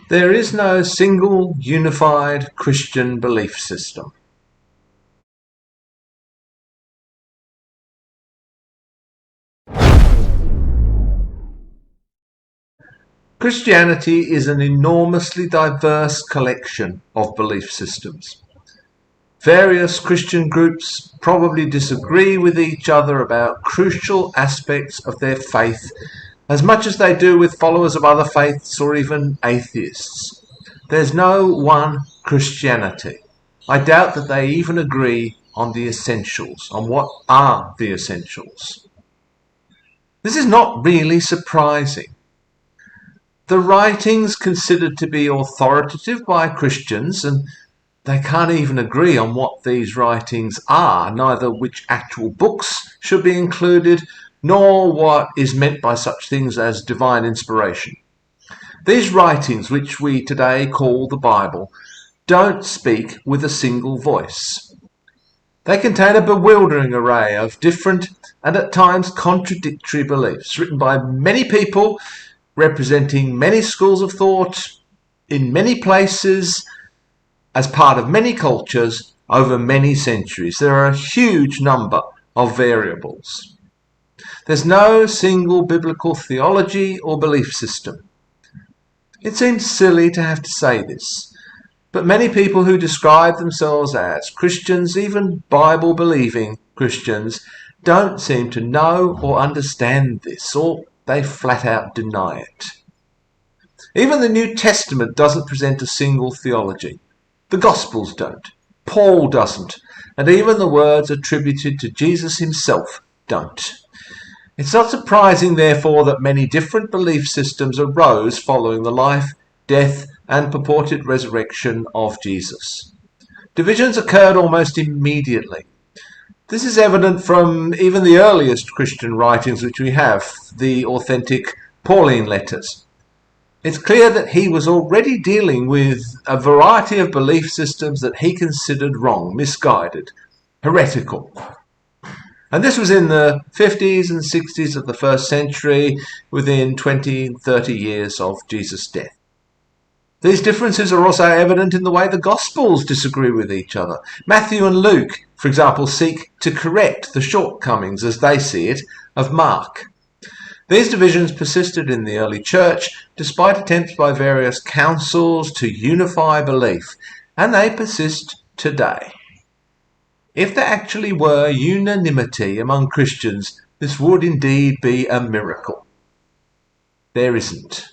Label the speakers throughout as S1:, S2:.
S1: There is no single unified Christian belief system. Christianity is an enormously diverse collection of belief systems. Various Christian groups probably disagree with each other about crucial aspects of their faith as much as they do with followers of other faiths or even atheists. There's no one Christianity. I doubt that they even agree on the essentials, on what are the essentials. This is not really surprising. The writings considered to be authoritative by Christians, and they can't even agree on what these writings are, neither which actual books should be included, nor what is meant by such things as divine inspiration. These writings, which we today call the Bible, don't speak with a single voice. They contain a bewildering array of different and at times contradictory beliefs, written by many people, representing many schools of thought, in many places, as part of many cultures, over many centuries. There are a huge number of variables. There's no single biblical theology or belief system. It seems silly to have to say this, but many people who describe themselves as Christians, even Bible-believing Christians, don't seem to know or understand this, or they flat out deny it. Even the New Testament doesn't present a single theology. The Gospels don't. Paul doesn't. And even the words attributed to Jesus himself don't. It's not surprising, therefore, that many different belief systems arose following the life, death, and purported resurrection of Jesus. Divisions occurred almost immediately. This is evident from even the earliest Christian writings which we have, the authentic Pauline letters. It's clear that he was already dealing with a variety of belief systems that he considered wrong, misguided, heretical. And this was in the 50s and 60s of the first century, within 20, 30 years of Jesus' death. These differences are also evident in the way the Gospels disagree with each other. Matthew and Luke, for example, seek to correct the shortcomings, as they see it, of Mark. These divisions persisted in the early church, despite attempts by various councils to unify belief, and they persist today. If there actually were unanimity among Christians, this would indeed be a miracle. There isn't.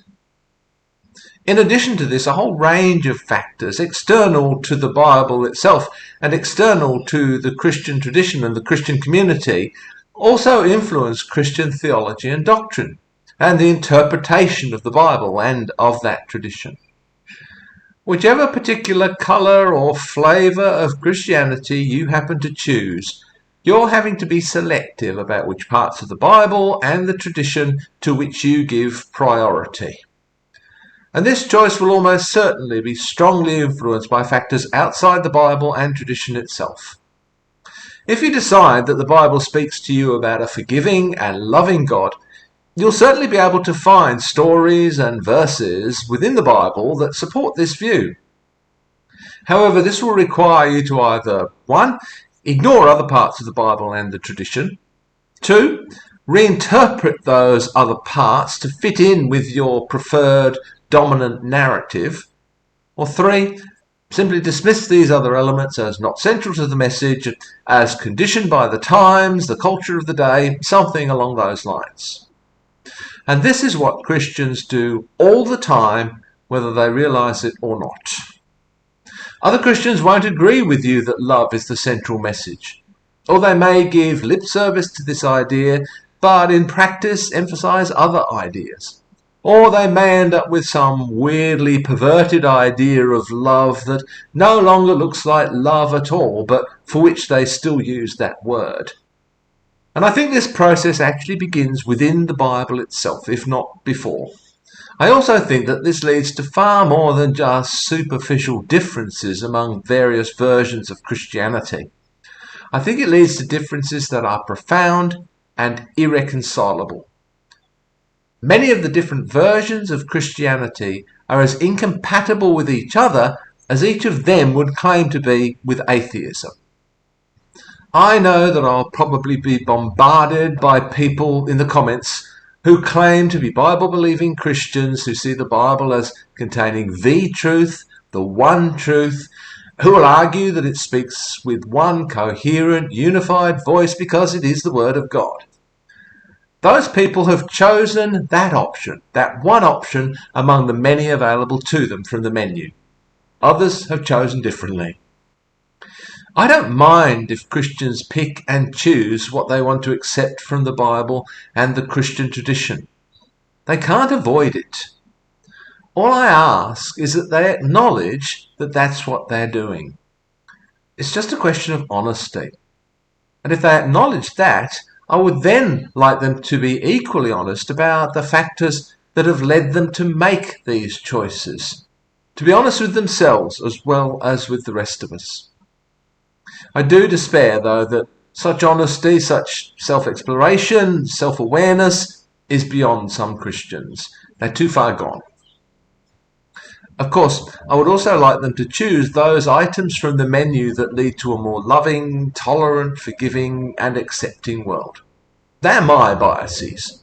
S1: In addition to this, a whole range of factors external to the Bible itself and external to the Christian tradition and the Christian community also influence Christian theology and doctrine, and the interpretation of the Bible and of that tradition. Whichever particular colour or flavour of Christianity you happen to choose, you're having to be selective about which parts of the Bible and the tradition to which you give priority. And this choice will almost certainly be strongly influenced by factors outside the Bible and tradition itself. If you decide that the Bible speaks to you about a forgiving and loving God, you'll certainly be able to find stories and verses within the Bible that support this view. However, this will require you to either 1. Ignore other parts of the Bible and the tradition, 2. Reinterpret those other parts to fit in with your preferred dominant narrative, or 3. Simply dismiss these other elements as not central to the message, as conditioned by the times, the culture of the day, something along those lines. And this is what Christians do all the time, whether they realize it or not. Other Christians won't agree with you that love is the central message, or they may give lip service to this idea, but in practice emphasize other ideas. Or they may end up with some weirdly perverted idea of love that no longer looks like love at all, but for which they still use that word. And I think this process actually begins within the Bible itself, if not before. I also think that this leads to far more than just superficial differences among various versions of Christianity. I think it leads to differences that are profound and irreconcilable. Many of the different versions of Christianity are as incompatible with each other as each of them would claim to be with atheism. I know that I'll probably be bombarded by people in the comments who claim to be Bible-believing Christians who see the Bible as containing the truth, the one truth, who will argue that it speaks with one coherent, unified voice because it is the Word of God. Those people have chosen that option, that one option among the many available to them from the menu. Others have chosen differently. I don't mind if Christians pick and choose what they want to accept from the Bible and the Christian tradition. They can't avoid it. All I ask is that they acknowledge that that's what they're doing. It's just a question of honesty. And if they acknowledge that, I would then like them to be equally honest about the factors that have led them to make these choices. To be honest with themselves as well as with the rest of us. I do despair, though, that such honesty, such self-exploration, self-awareness is beyond some Christians. They're too far gone. Of course, I would also like them to choose those items from the menu that lead to a more loving, tolerant, forgiving, and accepting world. They're my biases.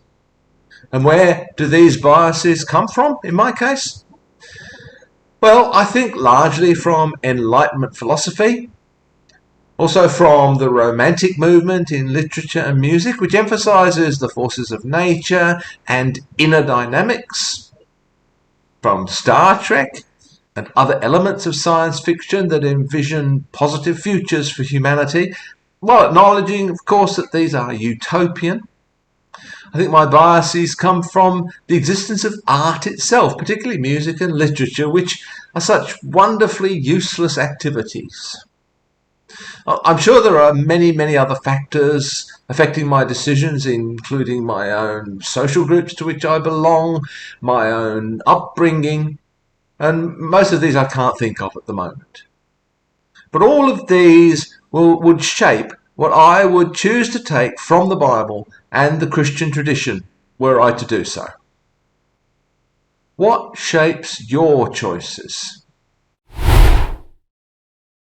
S1: And where do these biases come from, in my case? Well, I think largely from Enlightenment philosophy, also from the Romantic movement in literature and music, which emphasizes the forces of nature and inner dynamics, from Star Trek and other elements of science fiction that envision positive futures for humanity, while acknowledging, of course, that these are utopian. I think my biases come from the existence of art itself, particularly music and literature, which are such wonderfully useless activities. I'm sure there are many, many other factors affecting my decisions, including my own social groups to which I belong, my own upbringing, and most of these I can't think of at the moment. But all of these would shape what I would choose to take from the Bible and the Christian tradition were I to do so. What shapes your choices?